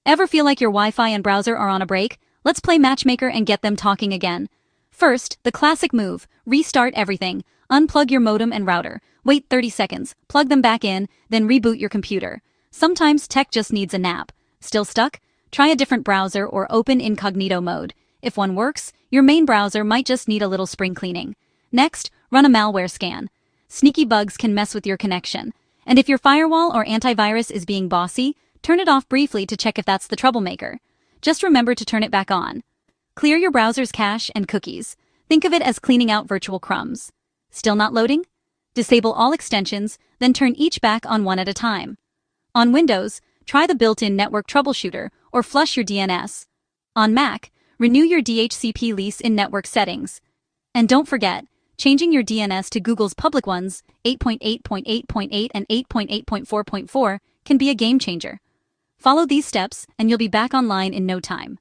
Ever feel like your Wi-Fi and browser are on a break? Let's play Matchmaker and get them talking again. First, the classic move, restart everything. Unplug your modem and router, wait 30 seconds, plug them back in, then reboot your computer. Sometimes tech just needs a nap. Still stuck? Try a different browser or open incognito mode. If one works, your main browser might just need a little spring cleaning. Next, run a malware scan. Sneaky bugs can mess with your connection. And if your firewall or antivirus is being bossy, turn it off briefly to check if that's the troublemaker. Just remember to turn it back on. Clear your browser's cache and cookies. Think of it as cleaning out virtual crumbs. Still not loading? Disable all extensions, then turn each back on one at a time. On Windows, try the built-in network troubleshooter or flush your DNS. On Mac, renew your DHCP lease in network settings. And don't forget, changing your DNS to Google's public ones, 8.8.8.8 and 8.8.4.4, can be a game changer. Follow these steps and you'll be back online in no time.